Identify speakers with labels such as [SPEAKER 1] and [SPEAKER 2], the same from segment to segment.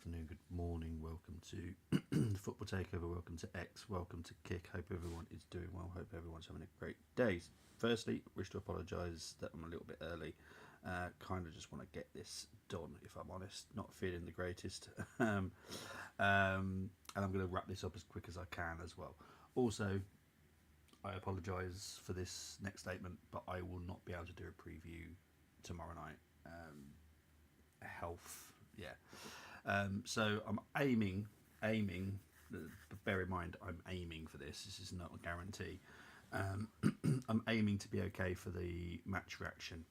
[SPEAKER 1] afternoon, good morning. Welcome to the Football Takeover. Welcome to X. Welcome to Kick. Hope everyone is doing well. Hope everyone's having a great day. Firstly, wish to apologise that I'm a little bit early. Kind of just want to get this done, if I'm honest. Not feeling the greatest. And I'm going to wrap this up as quick as I can as well. Also, I apologise for this next statement, but I will not be able to do a preview tomorrow night. Health, yeah. So I'm aiming. Bear in mind, I'm aiming for this. This is not a guarantee. I'm aiming to be okay for the match reaction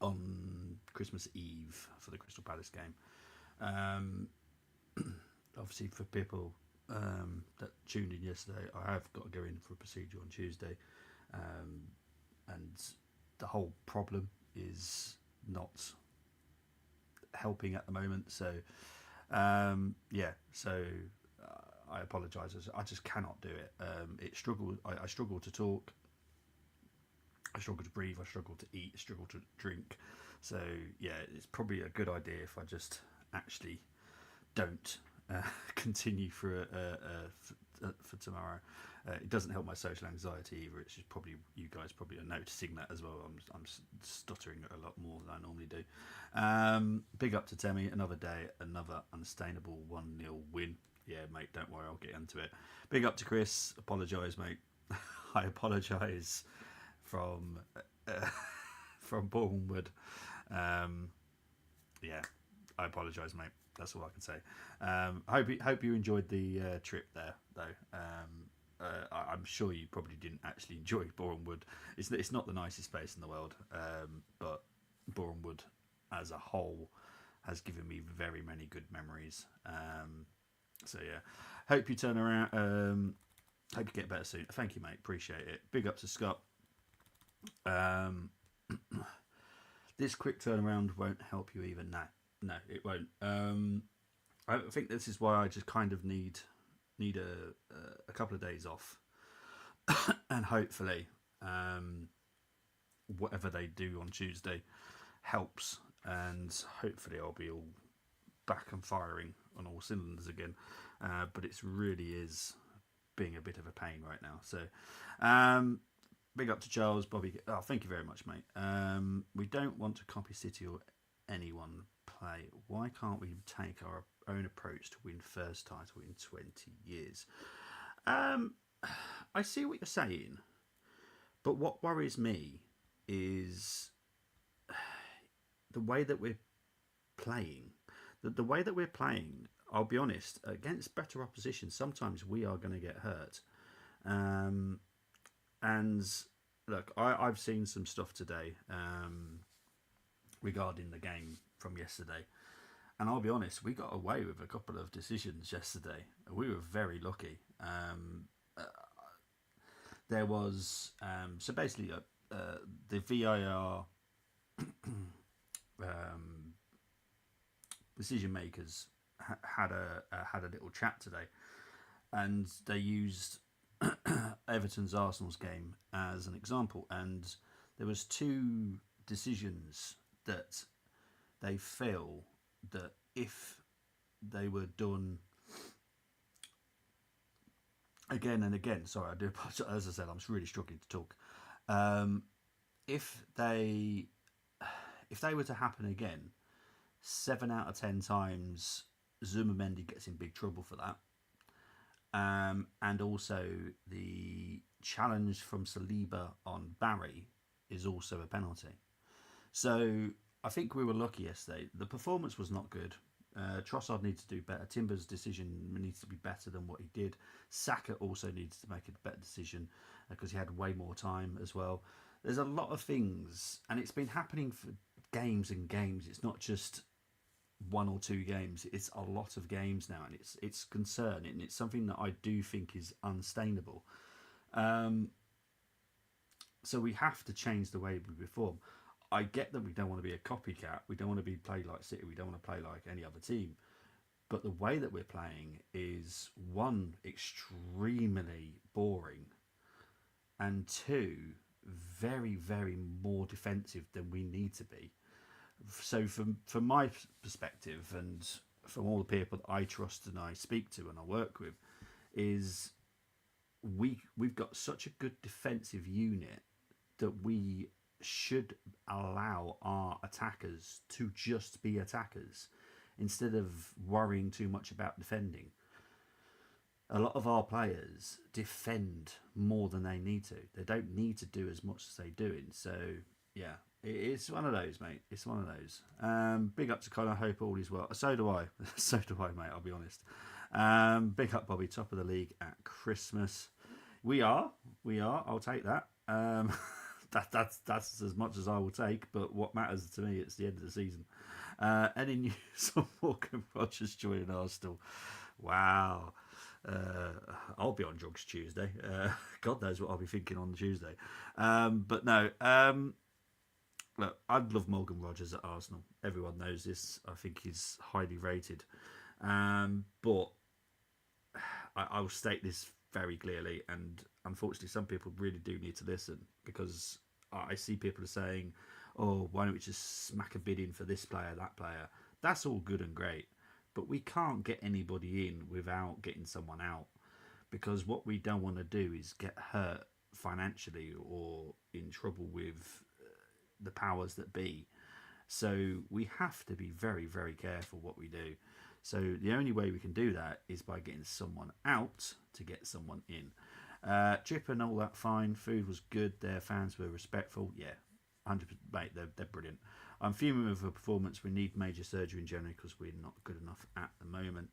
[SPEAKER 1] on Christmas Eve for the Crystal Palace game. Obviously, for people that tuned in yesterday, I have got to go in for a procedure on Tuesday, and the whole problem is not helping at the moment. So, I apologise. I just cannot do it. I struggle to talk. I struggle to breathe. I struggle to eat. I struggle to drink. So yeah, it's probably a good idea if I just actually don't continue for tomorrow. It doesn't help my social anxiety either. It's just probably you guys probably are noticing that as well. I'm stuttering a lot more than I normally do. Big up to Temi. Another day, another unsustainable 1-0 win. Yeah, mate, don't worry, I'll get into it. Big up to Chris. Apologise, mate. I apologise from from Bournemouth. Yeah, I apologise, mate. That's all I can say. Hope you enjoyed the trip there, though. I'm sure you probably didn't actually enjoy Bournemouth. It's not the nicest place in the world, but Bournemouth as a whole has given me very many good memories. So yeah, hope you turn around. Hope you get better soon. Thank you, mate. Appreciate it. Big up to Scott. This quick turnaround won't help you either. No, it won't. I think this is why I just kind of need a couple of days off, and hopefully, whatever they do on Tuesday helps, and hopefully I'll be all back and firing on all cylinders again. But it really is being a bit of a pain right now. So, big up to Charles, Bobby. Oh, thank you very much, mate. We don't want to copy City or anyone play. Why can't we take our own approach to win first title in 20 years? I see what you're saying, but what worries me is the way that we're playing. The way that we're playing, I'll be honest, against better opposition, sometimes we are going to get hurt. And look, I've seen some stuff today regarding the game from yesterday. And I'll be honest, we got away with a couple of decisions yesterday. We were very lucky. There was, so basically, the VIR decision makers had a little chat today, and they used Everton's Arsenal's game as an example, and there was two decisions that they feel that if they were done again and again, sorry, I do apologize, as I said, I'm really struggling to talk. If they were to happen again, 7 out of 10 times Zubimendi gets in big trouble for that. And also the challenge from Saliba on Barry is also a penalty. So I think we were lucky yesterday. The performance was not good. Trossard needs to do better. Timber's decision needs to be better than what he did. Saka also needs to make a better decision because he had way more time as well. There's a lot of things, and it's been happening for games and games. It's not just one or two games. It's a lot of games now, and it's concerning, and it's something that I do think is unsustainable. So we have to change the way we perform. I get that we don't want to be a copycat. We don't want to be played like City. We don't want to play like any other team. But the way that we're playing is, one, extremely boring, and two, very, very more defensive than we need to be. So from my perspective, and from all the people that I trust and I speak to and I work with, is we've got such a good defensive unit that we should allow our attackers to just be attackers instead of worrying too much about defending. A lot of our players defend more than they need to. They don't need to do as much as they're doing. So yeah, it's one of those, mate. It's one of those. Big up to Connor. Hope all is well. So do I. So do I, mate. I'll be honest. Big up, Bobby. Top of the league at Christmas. We are. We are. I'll take that. That's as much as I will take. But what matters to me, it's the end of the season. Any news on Morgan Rogers joining Arsenal? Wow. I'll be on drugs Tuesday. God knows what I'll be thinking on Tuesday. But no. Look, I'd love Morgan Rogers at Arsenal. Everyone knows this. I think he's highly rated. But I will state this very clearly, and unfortunately some people really do need to listen, because I see people are saying, oh, why don't we just smack a bid in for this player, that player. That's all good and great, but we can't get anybody in without getting someone out, because what we don't want to do is get hurt financially or in trouble with the powers that be. So we have to be very, very careful what we do. So the only way we can do that is by getting someone out to get someone in. Trip and all that fine. Food was good. Their fans were respectful. Yeah, 100%, mate. They're brilliant. I'm fuming with the performance. We need major surgery in January because we're not good enough at the moment.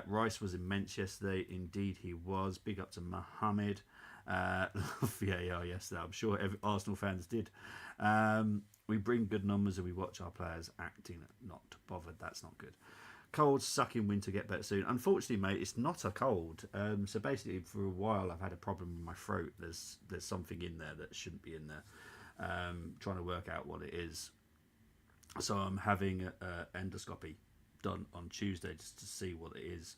[SPEAKER 1] Rice was immense yesterday. Indeed, he was. Big up to Mohammed. Love VAR yesterday. I'm sure every Arsenal fans did. We bring good numbers and we watch our players acting not bothered. That's not good. Cold, sucking wind to get better soon. Unfortunately, mate, it's not a cold. So basically, for a while, I've had a problem with my throat. There's something in there that shouldn't be in there. Trying to work out what it is. So I'm having an endoscopy done on Tuesday just to see what it is.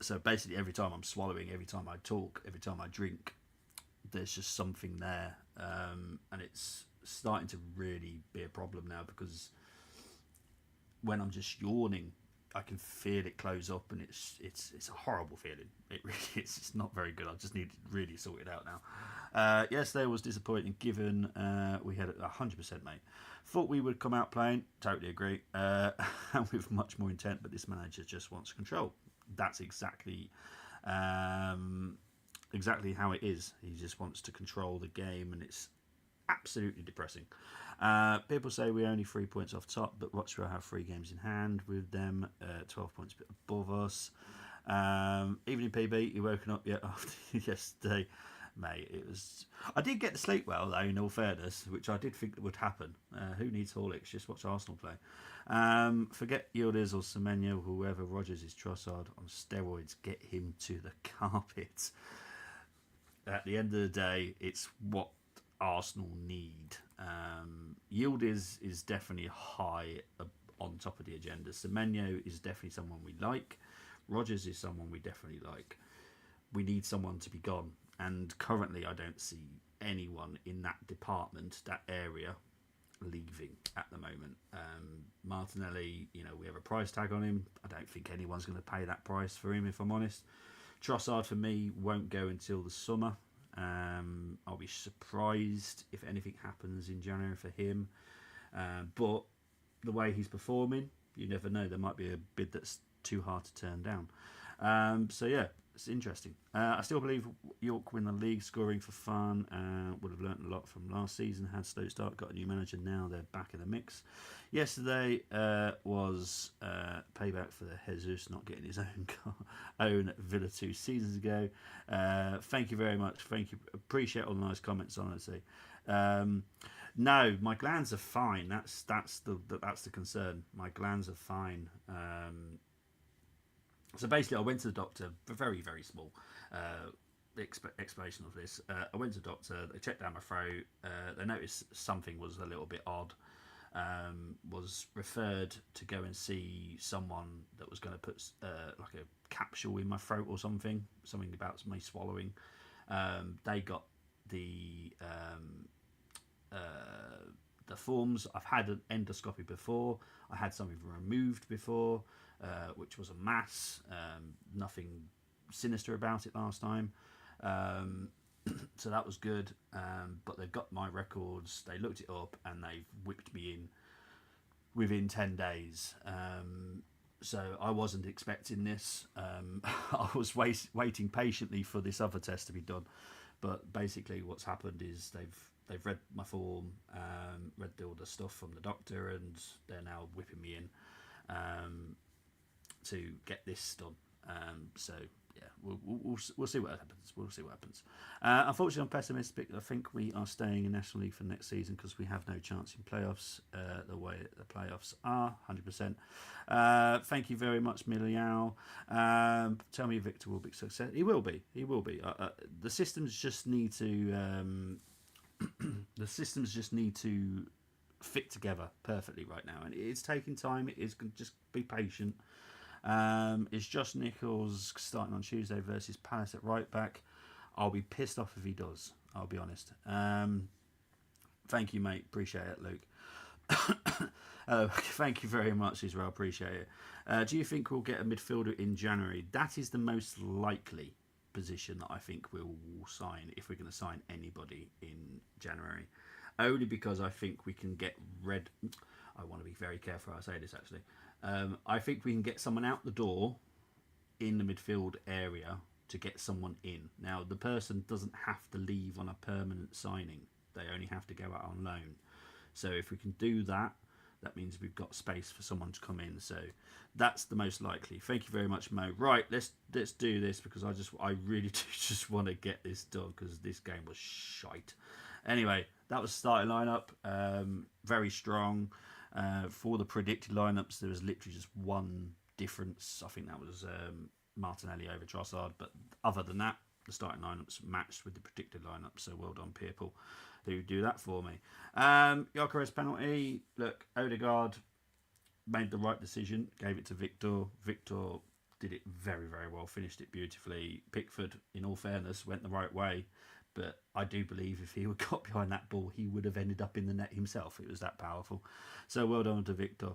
[SPEAKER 1] So basically, every time I'm swallowing, every time I talk, every time I drink, there's just something there, and it's starting to really be a problem now, because when I'm just yawning, I can feel it close up, and it's a horrible feeling. It really is. It's not very good. I just need to really sort it out now. Yesterday was disappointing, given we had 100%, mate. Thought we would come out playing. Totally agree. And with much more intent, but this manager just wants control. That's exactly exactly how it is. He just wants to control the game, and it's absolutely depressing. People say we're only 3 points off top, but Rochdale have 3 games in hand with them, 12 points above us. Even in PB, you woken up yet after yesterday? Mate, it was... I did get to sleep well, though, in all fairness, which I did think that would happen. Who needs Horlicks? Just watch Arsenal play. Forget Yildiz or Semenyo, whoever. Rogers is Trossard on steroids. Get him to the carpet. At the end of the day, it's what Arsenal need. Yildiz is definitely high on top of the agenda. Semenyo is definitely someone we like. Rogers is someone we definitely like. We need someone to be gone, and currently I don't see anyone in that department, that area, leaving at the moment. Martinelli, we have a price tag on him. I don't think anyone's going to pay that price for him, if I'm honest. Trossard for me won't go until the summer. I'll be surprised if anything happens in January for him. But the way he's performing, you never know. There might be a bid that's too hard to turn down. So yeah, it's interesting. I still believe York win the league, scoring for fun. Would have learnt a lot from last season. Had slow start, got a new manager. Now they're back in the mix. Yesterday was payback for the Jesus not getting his own Villa 2 seasons ago. Thank you very much. Thank you. Appreciate all the nice comments, honestly. No, my glands are fine. That's the concern. My glands are fine. So basically, I went to the doctor. Very, very small explanation of this. I went to the doctor. They checked down my throat. They noticed something was a little bit odd. Was referred to go and see someone that was going to put like a capsule in my throat or something about me swallowing. They got the forms. I've had an endoscopy before. I had something removed before, which was a mass. Nothing sinister about it last time. So that was good. But they've got my records. They looked it up and they've whipped me in within 10 days. So I wasn't expecting this. I was waiting patiently for this other test to be done. But basically what's happened is they've read my form, read all the stuff from the doctor, and they're now whipping me in to get this done. So yeah, we'll see what happens. We'll see what happens. Unfortunately, I'm pessimistic. I think we are staying in National League for next season because we have no chance in playoffs. The way the playoffs are, 100%. Thank you very much, Miliao. Tell me, Victor will be success. He will be. He will be. The systems just need to. The systems just need to fit together perfectly right now, and it's taking time. It is just be patient. Is Josh Nichols starting on Tuesday versus Palace at right back? I'll be pissed off if he does. I'll be honest. Thank you, mate. Appreciate it, Luke. Thank you very much, Israel. Appreciate it. Do you think we'll get a midfielder in January? That is the most likely position that I think we'll sign if we're going to sign anybody in January. Only because I think we can get red. I want to be very careful how I say this, actually. I think we can get someone out the door in the midfield area to get someone in. Now, the person doesn't have to leave on a permanent signing. They only have to go out on loan. So if we can do that, that means we've got space for someone to come in. So that's the most likely. Thank you very much, Mo. Right, let's do this because I really do just want to get this done because this game was shite. Anyway, that was the starting lineup. Very strong. For the predicted lineups, there was literally just one difference. I think that was Martinelli over Trossard. But other than that, the starting lineups matched with the predicted lineup. So well done, people who do that for me. Gyökeres penalty. Look, Odegaard made the right decision. Gave it to Victor. Victor did it very, very well. Finished it beautifully. Pickford, in all fairness, went the right way. But I do believe if he would got behind that ball, he would have ended up in the net himself. It was that powerful. So well done to Victor.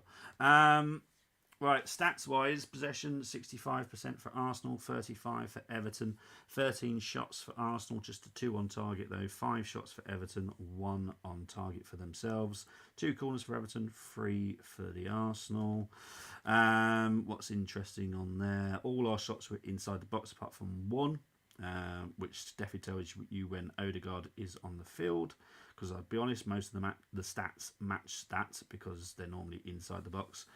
[SPEAKER 1] Right, stats-wise, possession 65% for Arsenal, 35% for Everton, 13 shots for Arsenal, just a 2 on target though, 5 shots for Everton, 1 on target for themselves, 2 corners for Everton, 3 for the Arsenal. What's interesting on there, all our shots were inside the box apart from 1. Which definitely tells you when Odegaard is on the field, because I'll be honest, most of the stats match stats because they're normally inside the box.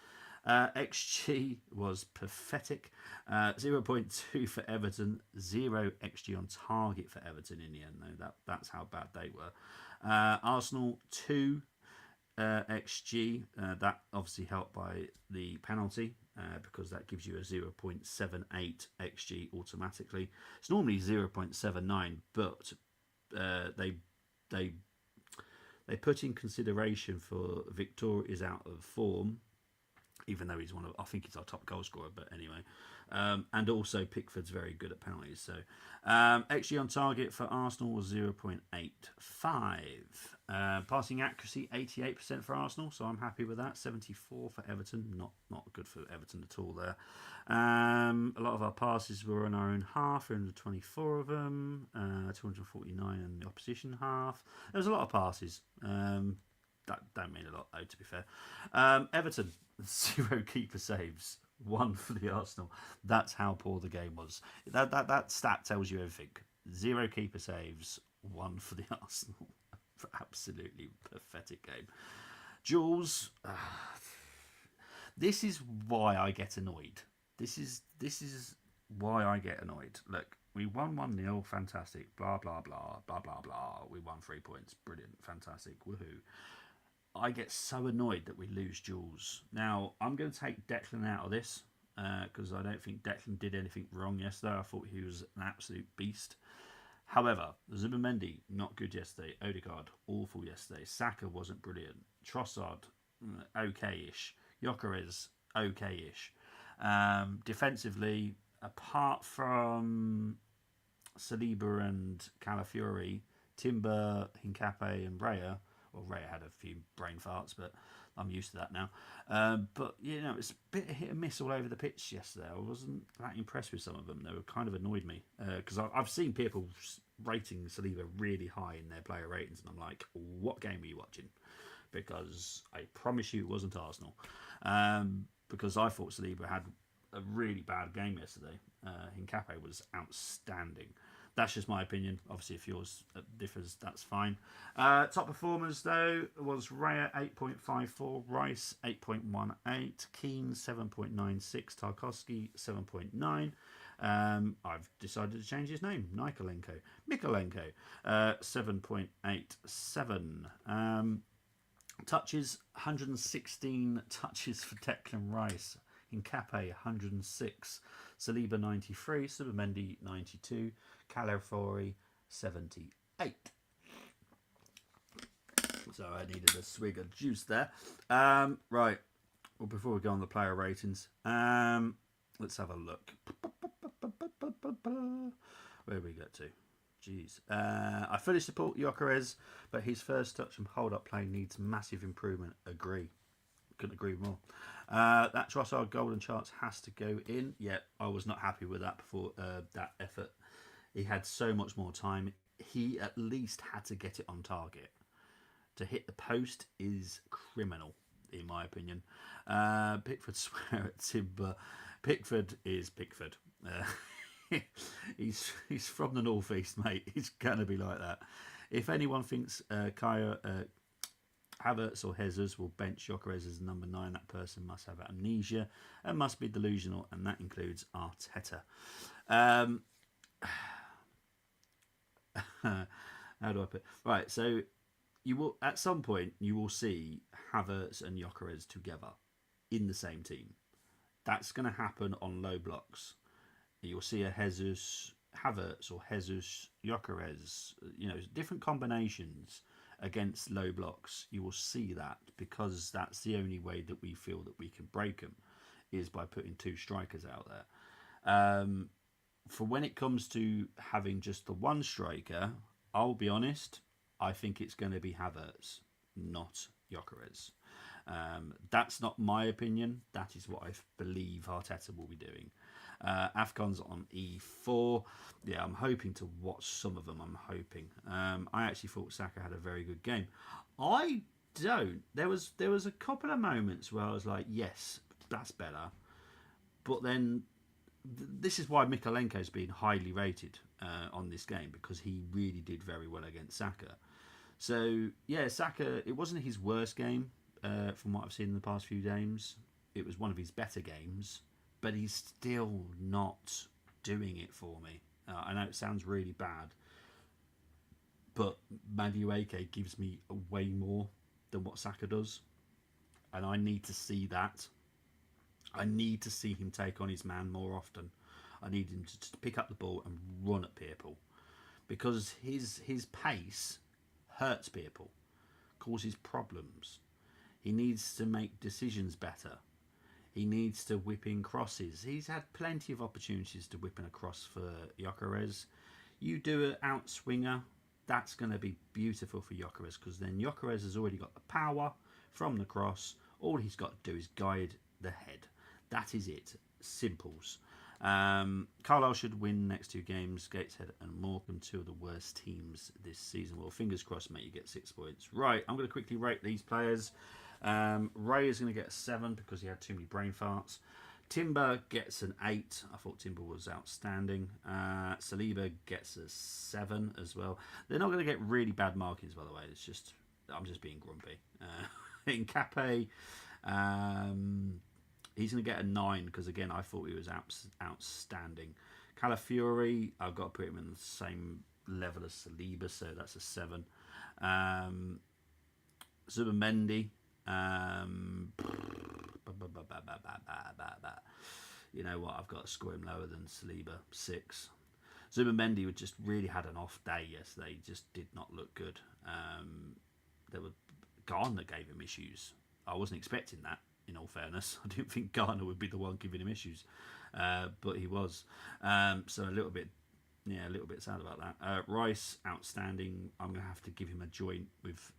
[SPEAKER 1] XG was pathetic, 0.2 for Everton, 0 XG on target for Everton in the end though. That's how bad they were. Arsenal 2 XG, that obviously helped by the penalty because that gives you a 0.78 XG automatically. It's normally 0.79, but they put in consideration for Victor is out of form, even though he's I think he's our top goal scorer, but anyway. And also Pickford's very good at penalties. So XG on target for Arsenal was 0.85. Passing accuracy 88% for Arsenal, so I'm happy with that. 74 for Everton, not good for Everton at all there. A lot of our passes were on our own half, 324 of them, 249 in the opposition half. There was a lot of passes. That don't mean a lot though, to be fair. Everton, 0 keeper saves, 1 for the Arsenal. That's how poor the game was. That stat tells you everything. 0 keeper saves, 1 for the Arsenal. Absolutely pathetic game. Jules, this is why I get annoyed. This is why I get annoyed. Look, we won 1-0, fantastic. Blah blah blah blah blah blah. We won 3 points, brilliant, fantastic, woohoo. I get so annoyed that we lose Jules. Now, I'm going to take Declan out of this because I don't think Declan did anything wrong yesterday. I thought he was an absolute beast. However, Zubimendi, not good yesterday. Odegaard, awful yesterday. Saka wasn't brilliant. Trossard, okay-ish. Gyökeres, okay-ish. Defensively, apart from Saliba and Calafiori, Timber, Hincape and Brea Well, Raya had a few brain farts, but I'm used to that now. But it's a bit of hit and miss all over the pitch yesterday. I wasn't that impressed with some of them. They were kind of annoyed me because I've seen people rating Saliba really high in their player ratings, and I'm like, what game were you watching? Because I promise you it wasn't Arsenal. Because I thought Saliba had a really bad game yesterday. Hincapié was outstanding. That's just my opinion. Obviously, if yours differs, that's fine. Top performers, though, was Raya 8.54, Rice 8.18, Keane 7.96, Tarkowski 7.9. I've decided to change his name, Mikolenko 7.87. Touches, 116 touches for Declan Rice. Hincapié 106, Saliba 93, Zubimendi 92, Calafiori 78. So I needed a swig of juice there. Right. Well, before we go on the player ratings, let's have a look. Where did we get to? Jeez. I fully support Gyökeres, but his first touch and hold-up play needs massive improvement. Agree. Couldn't agree more. That Trossard golden chance has to go in. Yeah, I was not happy with that before that effort. He had so much more time. He at least had to get it on target. To hit the post is criminal, in my opinion. Pickford swear at Timber. Pickford is Pickford. He's from the northeast, mate. He's gonna be like that. If anyone thinks Kaya Havertz or Jesus will bench Gyökeres as number 9, that person must have amnesia and must be delusional, and that includes Arteta. How do I put? Right, so you will at some point you will see Havertz and Gyökeres together in the same team. That's going to happen on low blocks. You'll see a Jesus Havertz or Jesus Gyökeres, different combinations against low blocks. You will see that because that's the only way that we feel that we can break them is by putting 2 strikers out there. For when it comes to having just the 1 striker, I'll be honest, I think it's going to be Havertz, not Gyökeres. That's not my opinion. That is what I believe Arteta will be doing. Afcon's on E4. Yeah, I'm hoping to watch some of them. I'm hoping. I actually thought Saka had a very good game. I don't. There was a couple of moments where I was like, yes, that's better. But then this is why Mikolenko's been highly rated on this game, because he really did very well against Saka. So yeah, Saka, it wasn't his worst game from what I've seen in the past few games. It was one of his better games. But he's still not doing it for me. I know it sounds really bad, but Madueke gives me way more than what Saka does. And I need to see that. I need to see him take on his man more often. I need him to pick up the ball and run at people. Because his pace hurts people, causes problems. He needs to make decisions better. He needs to whip in crosses. He's had plenty of opportunities to whip in a cross for Gyökeres. You do an outswinger, that's going to be beautiful for Gyökeres, because then Gyökeres has already got the power from the cross. All he's got to do is guide the head. That is it. Simples. Carlisle should win next 2 games. Gateshead and Morecambe, 2 of the worst teams this season. Well, fingers crossed, mate, you get 6 points. Right, I'm going to quickly rate these players. Ray is going to get a 7 because he had too many brain farts. Timber gets an 8. I thought Timber was outstanding. Saliba gets a 7 as well. They're not going to get really bad markings, by the way. It's just I'm just being grumpy. Hincapié, he's going to get a 9 because, again, I thought he was outstanding. Calafiori, I've got to put him in the same level as Saliba, so that's a 7. Zubimendi, you know what? I've got to score him lower than Saliba, 6. Zubimendi just really had an off day yesterday. He just did not look good. There were Garner gave him issues. I wasn't expecting that. In all fairness, I didn't think Garner would be the one giving him issues, but he was. So a little bit Yeah, a little bit sad about that. Rice, outstanding. I'm going to have to give him a joint with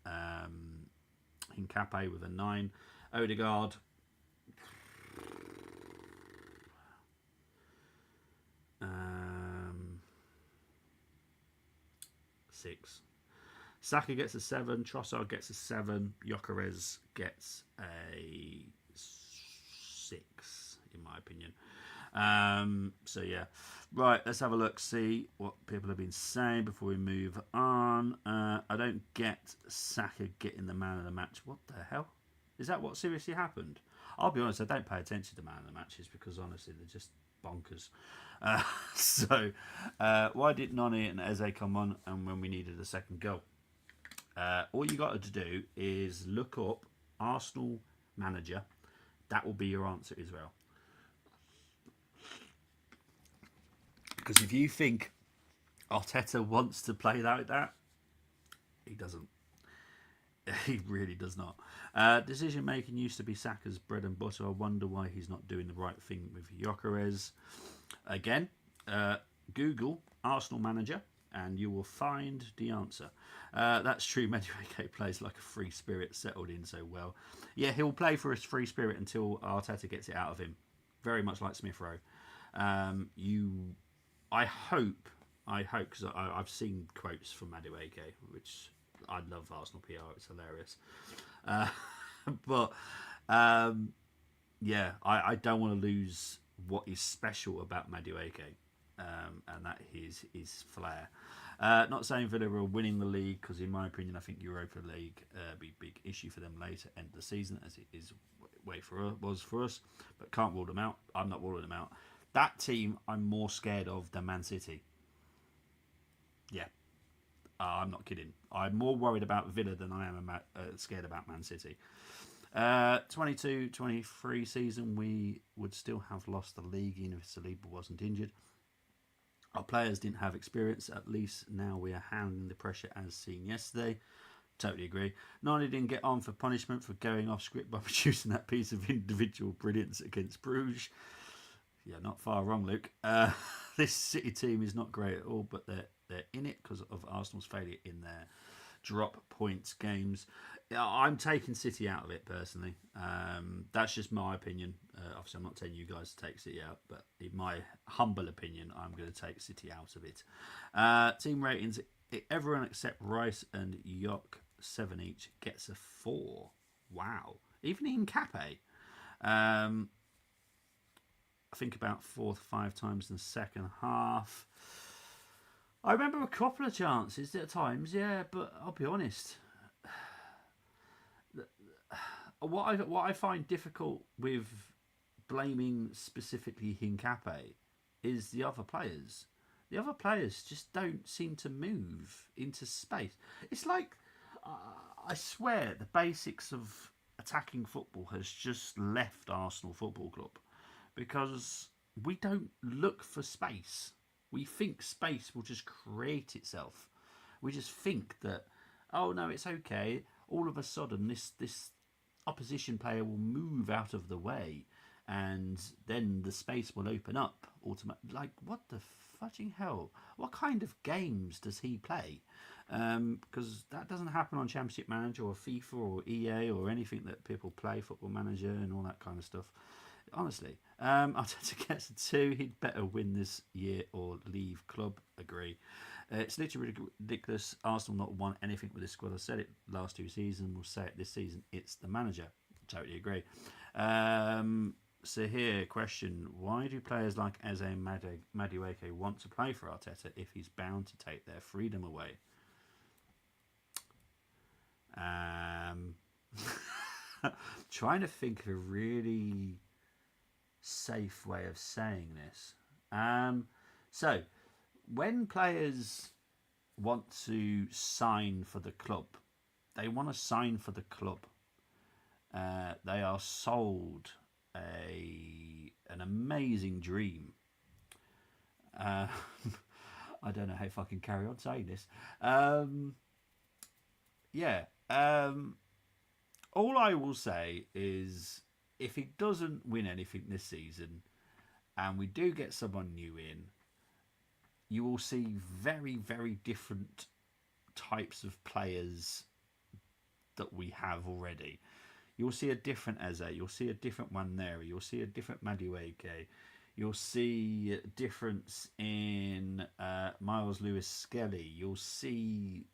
[SPEAKER 1] Hincape with a 9. Odegaard, 6. Saka gets a 7. Trossard gets a 7. Gyökeres gets a 6, in my opinion. So yeah, right. Let's have a look. See what people have been saying before we move on. I don't get Saka getting the man of the match. What the hell? Is that what seriously happened? I'll be honest. I don't pay attention to man of the matches because honestly, they're just bonkers. So why did Nani and Eze come on and when we needed a second goal? All you got to do is look up Arsenal manager. That will be your answer as well. Because if you think Arteta wants to play like that, he doesn't. He really does not. Decision making used to be Saka's bread and butter. I wonder why he's not doing the right thing with Gyökeres. Again, Google Arsenal manager and you will find the answer. That's true. Madueke plays like a free spirit, settled in so well. Yeah, he'll play for his free spirit until Arteta gets it out of him. Very much like Smith Rowe. I hope, because I've seen quotes from Madueke, which I love Arsenal PR, it's hilarious. But, yeah, I don't want to lose what is special about Madueke, and that is his flair. Not saying Villa are winning the league, because in my opinion, I think Europa League be a big issue for them later end of the season, as it was for us, but can't rule them out. I'm not ruling them out. That team I'm more scared of than Man City. Yeah, I'm not kidding. I'm more worried about Villa than I am scared about Man City. 22-23 season, we would still have lost the league even if Saliba wasn't injured. Our players didn't have experience. At least now we are handling the pressure as seen yesterday. Totally agree. Nani didn't get on for punishment for going off script by producing that piece of individual brilliance against Bruges. Yeah, not far wrong, Luke. This City team is not great at all, but they're in it because of Arsenal's failure in their drop points games. I'm taking City out of it personally. That's just my opinion. Obviously, I'm not telling you guys to take City out, but in my humble opinion, I'm going to take City out of it. Team ratings: everyone except Rice and Yok, 7 each, gets a 4. Wow, even in Cape. I think about 4 to 5 times in the second half. I remember a couple of chances at times, yeah, but I'll be honest. What I find difficult with blaming specifically Hincape is the other players. The other players just don't seem to move into space. It's like, I swear, the basics of attacking football has just left Arsenal Football Club. Because we don't look for space. We think space will just create itself. We just think that, oh no, it's okay. All of a sudden, this opposition player will move out of the way, and then the space will open up automatically. Like, what the fudging hell? What kind of games does he play? Because that doesn't happen on Championship Manager or FIFA or EA or anything that people play, Football Manager and all that kind of stuff. Honestly, Arteta gets a 2. He'd better win this year or leave club. Agree. It's literally ridiculous. Arsenal not won anything with this squad. I said it last 2 seasons. We'll say it this season. It's the manager. Totally agree. So here, question: why do players like Eze and Madueke want to play for Arteta if he's bound to take their freedom away? Trying to think of a really safe way of saying this. So, when players want to sign for the club, they want to sign for the club. They are sold an amazing dream. I don't know if I can carry on saying this. Yeah. All I will say is, if he doesn't win anything this season, and we do get someone new in, you will see very, very different types of players that we have already. You'll see a different Eze, you'll see a different Waneri, you'll see a different Madueke, you'll see a difference in Miles Lewis Skelly, you'll see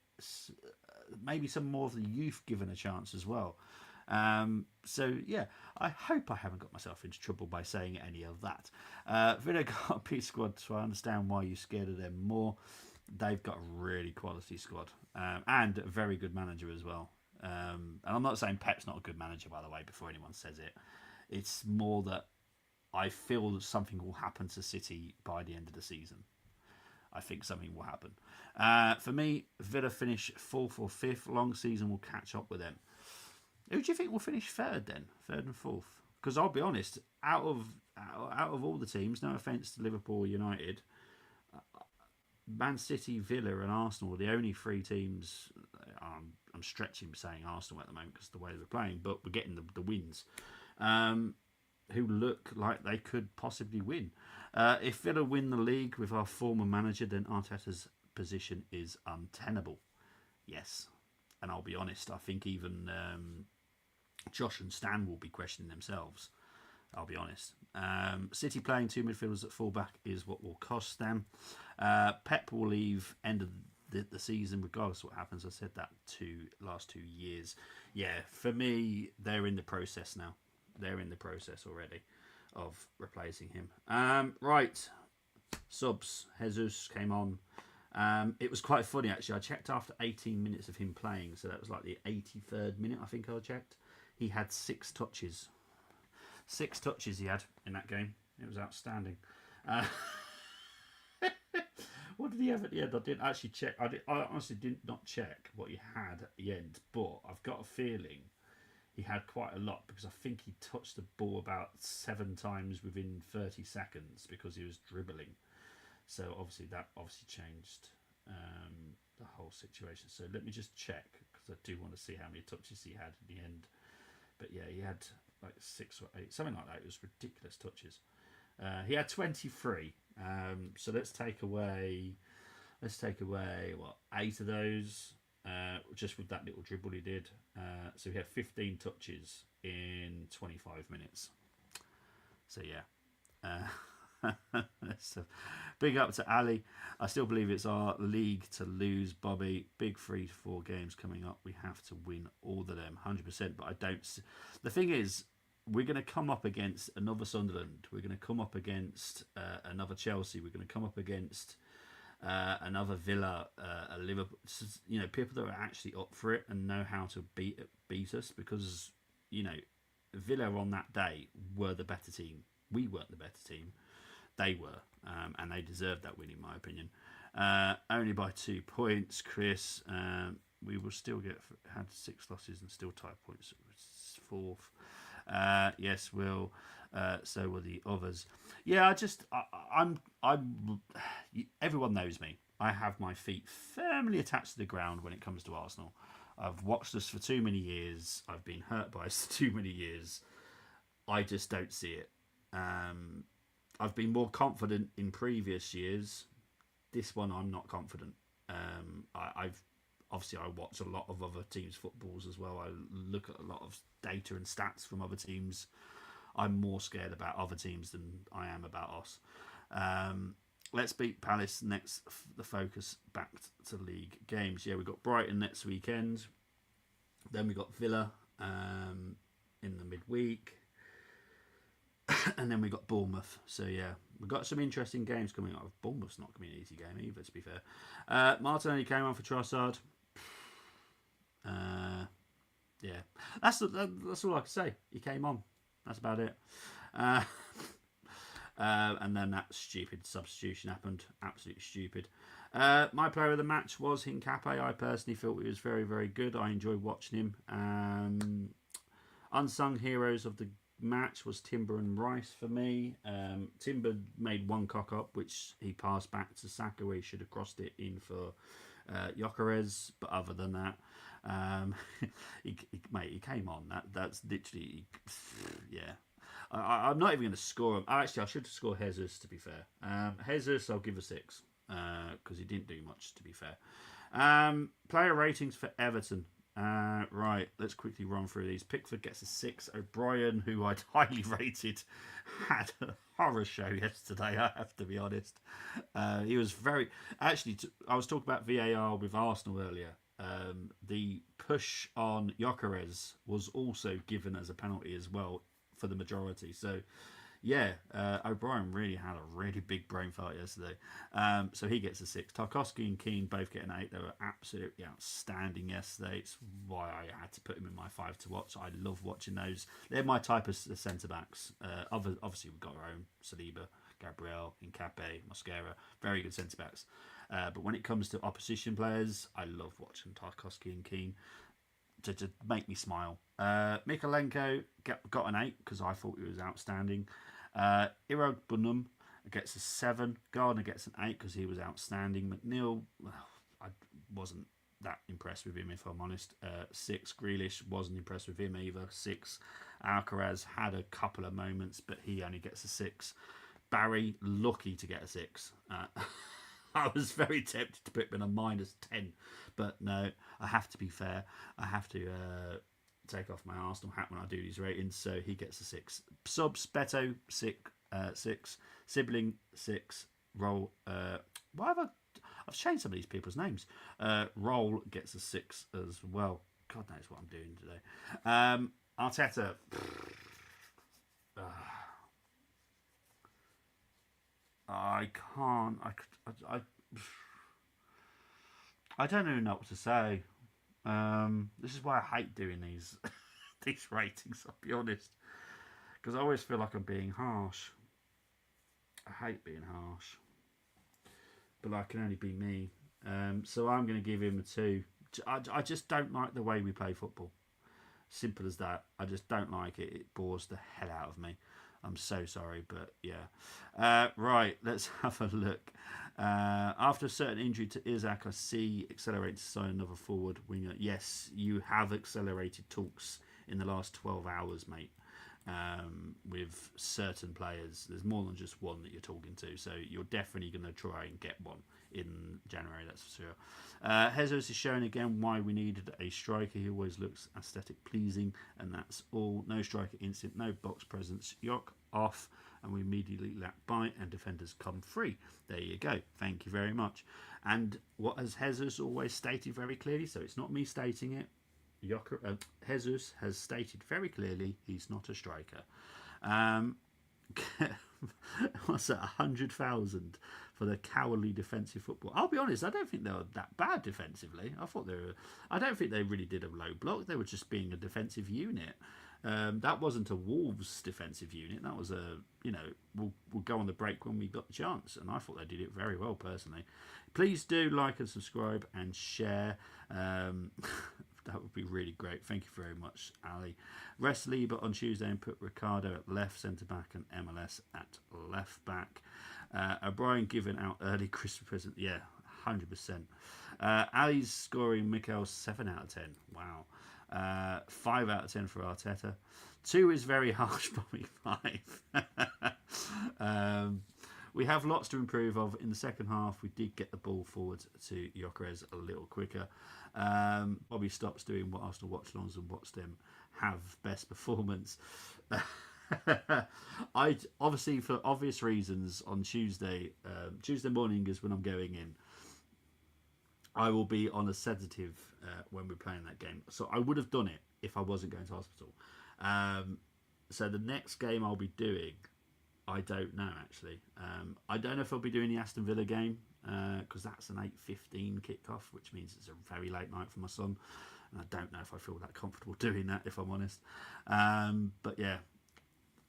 [SPEAKER 1] maybe some more of the youth given a chance as well. So yeah, I hope I haven't got myself into trouble by saying any of that. Villa got a P squad, so I understand why you're scared of them more. They've got a really quality squad and a very good manager as well. And I'm not saying Pep's not a good manager, by the way, before anyone says it. It's more that I feel that something will happen to City by the end of the season. I think something will happen. For me, Villa finish 4th or 5th. Long season will catch up with them. Who do you think will finish third then? Third and fourth? Because I'll be honest, out of all the teams, no offence to Liverpool or United, Man City, Villa, and Arsenal are the only three teams. I'm stretching saying Arsenal at the moment because of the way they're playing, but we're getting the wins. Who look like they could possibly win. If Villa win the league with our former manager, then Arteta's position is untenable. Yes, and I'll be honest, I think even Josh and Stan will be questioning themselves. I'll be honest. City playing two midfielders at fullback is what will cost them. Pep will leave end of the season regardless of what happens. I said that last 2 years. Yeah, for me, they're in the process now. They're in the process already of replacing him. Right, subs. Jesus came on. It was quite funny actually. I checked after 18 minutes of him playing, so that was like the 83rd minute I think I checked. He had 6 touches. 6 touches he had in that game. It was outstanding. What did he have at the end? I didn't actually check. I honestly did not check what he had at the end, but I've got a feeling he had quite a lot because I think he touched the ball about 7 times within 30 seconds because he was dribbling. So that obviously changed the whole situation. So let me just check because I do want to see how many touches he had in the end. But yeah, he had like 6 or 8, something like that. It was ridiculous touches. He had 23. So let's take away what 8 of those just with that little dribble he did. So he had 15 touches in 25 minutes. So yeah. So big up to Ali. I still believe it's our league to lose, Bobby. Big 3 to 4 games coming up. We have to win all of them, 100%. But I don't. The thing is, we're going to come up against another Sunderland. We're going to come up against another Chelsea. We're going to come up against another Villa, a Liverpool. You know, people that are actually up for it and know how to beat us because Villa on that day were the better team. We weren't the better team. They were, and they deserved that win, in my opinion. Only by 2 points, Chris. We will still had 6 losses and still tie points. 4th. Yes, Will. So were the others. Yeah, I'm. Everyone knows me. I have my feet firmly attached to the ground when it comes to Arsenal. I've watched us for too many years. I've been hurt by us for too many years. I just don't see it. I've been more confident in previous years. This one, I'm not confident. I've obviously I watch a lot of other teams' footballs as well. I look at a lot of data and stats from other teams. I'm more scared about other teams than I am about us. Let's beat Palace next. The focus back to league games. Yeah, we've got Brighton next weekend. Then we've got Villa in the midweek. And then we got Bournemouth. So yeah, we've got some interesting games coming up. Bournemouth's not going to be an easy game either, to be fair. Martinelli came on for Trossard. Yeah, that's all I can say. He came on. That's about it. And then that stupid substitution happened. Absolutely stupid. My player of the match was Hincape. I personally thought he was very, very good. I enjoyed watching him. Unsung heroes of the match was Timber and Rice for me. Timber made one cock up, which he passed back to Saka, where he should have crossed it in for Gyökeres. But other than that, he came on. That's literally, yeah. I'm not even going to score him. Actually, I should score Jesus, to be fair. Jesus, I'll give a 6. because he didn't do much, to be fair. Player ratings for Everton. Right, let's quickly run through these. Pickford gets a 6. O'Brien, who I'd highly rated, had a horror show yesterday, I have to be honest. He was very. Actually, I was talking about VAR with Arsenal earlier. The push on Gyökeres was also given as a penalty as well for the majority. So yeah, O'Brien really had a really big brain fart yesterday. So he gets a 6. Tarkowski and Keane both get an 8. They were absolutely outstanding yesterday. It's why I had to put him in my 5 to watch. I love watching those. They're my type of centre backs. Obviously, we've got our own Saliba, Gabriel, Nkape, Mosquera. Very good centre backs. But when it comes to opposition players, I love watching Tarkowski and Keane to make me smile. Mikalenko got an 8 because I thought he was outstanding. Iro Bunum gets a 7. Gardner gets an 8 because he was outstanding. McNeil, well, I wasn't that impressed with him, if I'm honest. 6. Grealish, wasn't impressed with him either. 6. Alcaraz had a couple of moments, but he only gets a 6. Barry, lucky to get a 6. I was very tempted to put him in a -10, but no, I have to be fair. I have to take off my Arsenal hat when I do these ratings, so he gets a 6. Subs, Beto, 6. Sibling, 6. Roll, why have I've changed some of these people's names. Roll gets a 6 as well. God knows what I'm doing today. Arteta, I can't. I don't even know what to say. This is why I hate doing these these ratings. I'll be honest, because I always feel like I'm being harsh. I hate being harsh, but I can only be me. So I'm going to give him a 2. I just don't like the way we play football. Simple as that. I just don't like it. It bores the hell out of me. I'm so sorry, but yeah. Right, let's have a look. After a certain injury to Isaac, I see accelerated to sign another forward winger. Yes, you have accelerated talks in the last 12 hours, mate, with certain players. There's more than just one that you're talking to, so you're definitely going to try and get one in January, that's for sure. Jesus is showing again why we needed a striker. He always looks aesthetic pleasing, and that's all. No striker instinct, no box presence. York off, and we immediately lap by, and defenders come free. There you go. Thank you very much. And what has Jesus always stated very clearly, so it's not me stating it, Jesus has stated very clearly he's not a striker. What's that? 100,000 for the cowardly defensive football. I'll be honest, I don't think they were that bad defensively. I don't think they really did a low block. They were just being a defensive unit. That wasn't a Wolves defensive unit. That was we'll go on the break when we got the chance, and I thought they did it very well personally. Please do like and subscribe and share. That would be really great. Thank you very much, Ali. Rest Lieber on Tuesday and put Ricardo at left centre back and MLS at left back. O'Brien giving out early Christmas present. Yeah, 100%. Ali's scoring Mikel's 7 out of 10. Wow. 5 out of 10 for Arteta. 2 is very harsh, probably 5. We have lots to improve of. In the second half, we did get the ball forward to Gyökeres a little quicker. Bobby stops doing what Arsenal watch-alongs and watch them have best performance. I obviously, for obvious reasons, on Tuesday morning is when I'm going in. I will be on a sedative when we're playing that game. So I would have done it if I wasn't going to hospital. So the next game I'll be doing, I don't know actually. I don't know if I'll be doing the Aston Villa game because that's an 8:15 kickoff, which means it's a very late night for my son. And I don't know if I feel that comfortable doing that, if I'm honest. But yeah,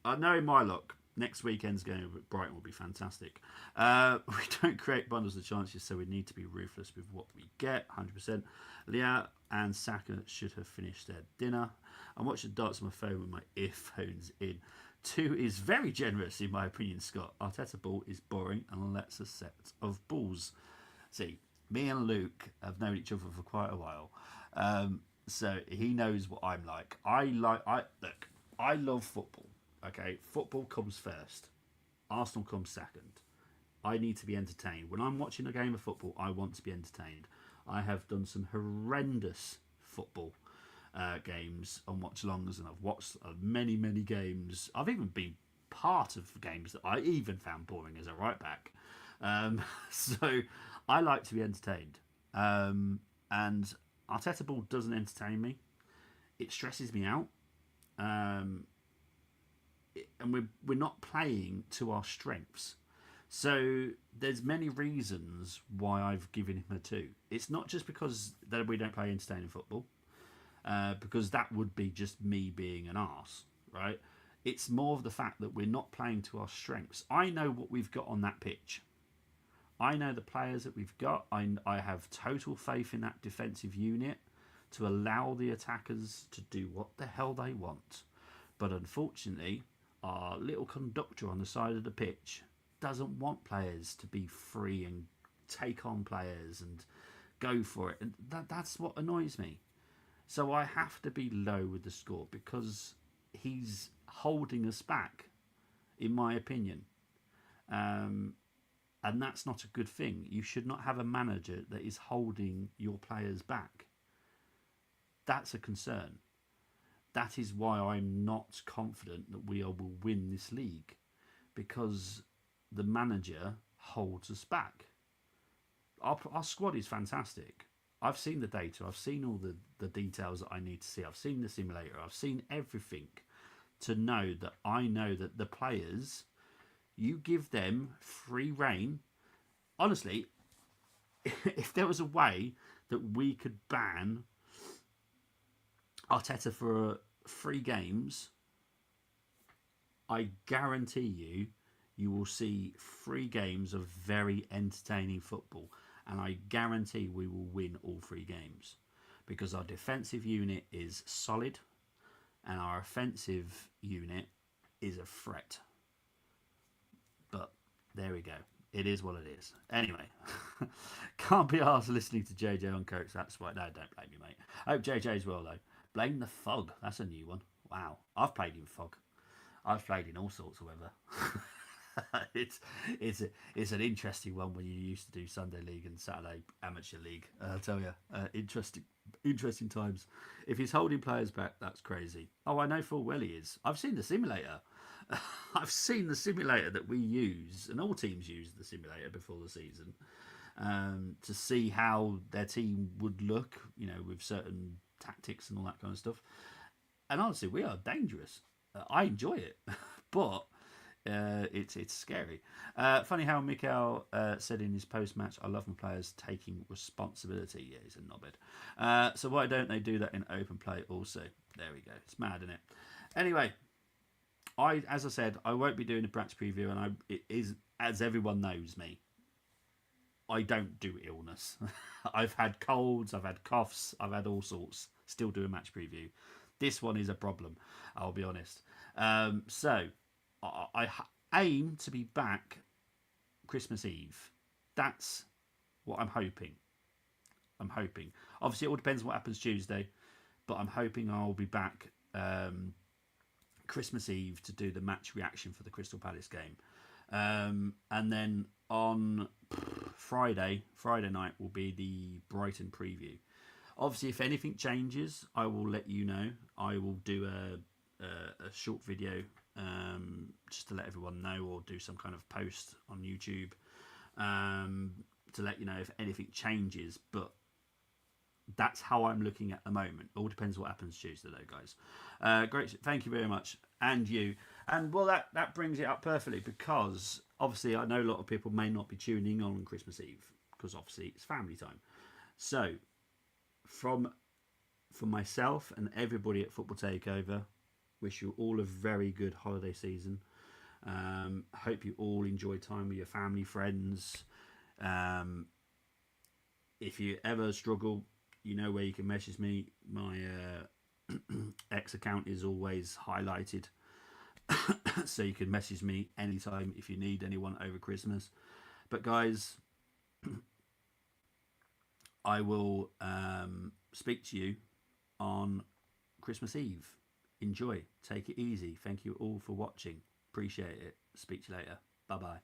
[SPEAKER 1] I know in my luck, next weekend's game with Brighton will be fantastic. We don't create bundles of chances, so we need to be ruthless with what we get, 100%. Leah and Saka should have finished their dinner. I'm watching darts on my phone with my earphones in. 2 is very generous, in my opinion, Scott. Arteta ball is boring and lets a set of balls. See, me and Luke have known each other for quite a while. So he knows what I'm like. I love football. Okay, football comes first. Arsenal comes second. I need to be entertained. When I'm watching a game of football, I want to be entertained. I have done some horrendous football games on watch longs, and I've watched many games. I've even been part of games that I even found boring as a right back. So I like to be entertained, and Arteta ball doesn't entertain me. It stresses me out, and we're not playing to our strengths. So there's many reasons why I've given him a 2. It's not just because that we don't play entertaining football, because that would be just me being an arse, right? It's more of the fact that we're not playing to our strengths. I know what we've got on that pitch. I know the players that we've got. I have total faith in that defensive unit to allow the attackers to do what the hell they want. But unfortunately, our little conductor on the side of the pitch doesn't want players to be free and take on players and go for it. And that's what annoys me. So I have to be low with the score because he's holding us back, in my opinion. And that's not a good thing. You should not have a manager that is holding your players back. That's a concern. That is why I'm not confident that we will win this league, because the manager holds us back. Our squad is fantastic. I've seen the data. I've seen all the details that I need to see. I've seen the simulator. I've seen everything to know that I know that the players, you give them free reign. Honestly, if there was a way that we could ban Arteta for 3 games, I guarantee you will see 3 games of very entertaining football, and I guarantee we will win all 3 games because our defensive unit is solid and our offensive unit is a threat. But there we go. It is what it is. Anyway, can't be arsed listening to JJ on Coates. That's why. No, don't blame me, mate. I hope JJ's well, though. Blame the fog. That's a new one. Wow. I've played in fog. I've played in all sorts of weather. it's an interesting one when you used to do Sunday League and Saturday Amateur League. I'll tell you, interesting times. If he's holding players back, that's crazy. Oh, I know full well he is. I've seen the simulator. I've seen the simulator that we use, and all teams use the simulator before the season, to see how their team would look, with certain tactics and all that kind of stuff. And honestly, we are dangerous. I enjoy it, but it's scary. Funny how Mikel said in his post-match, "I love my players taking responsibility." Yeah, he's a knobhead. So why don't they do that in open play also? There we go. It's mad, isn't it? Anyway, as I said, I won't be doing a match preview, and it is, as everyone knows me, I don't do illness. I've had colds, I've had coughs, I've had all sorts. Still do a match preview. This one is a problem, I'll be honest. So I aim to be back Christmas Eve. That's what I'm hoping. Obviously, it all depends on what happens Tuesday, but I'm hoping I'll be back Christmas Eve to do the match reaction for the Crystal Palace game. And then on Friday night will be the Brighton preview. Obviously, if anything changes, I will let you know. I will do a short video just to let everyone know, or do some kind of post on YouTube to let you know if anything changes. But that's how I'm looking at the moment. All depends what happens Tuesday, though, guys. Great, thank you very much, and you. And well, that brings it up perfectly, because obviously I know a lot of people may not be tuning on Christmas Eve because obviously it's family time. So from myself and everybody at Football Takeover, wish you all a very good holiday season. Hope you all enjoy time with your family, friends. If you ever struggle, you know where you can message me. My X account is always highlighted, so you can message me anytime if you need anyone over Christmas. But guys, I will speak to you on Christmas Eve. Enjoy. Take it easy. Thank you all for watching. Appreciate it. Speak to you later. Bye bye.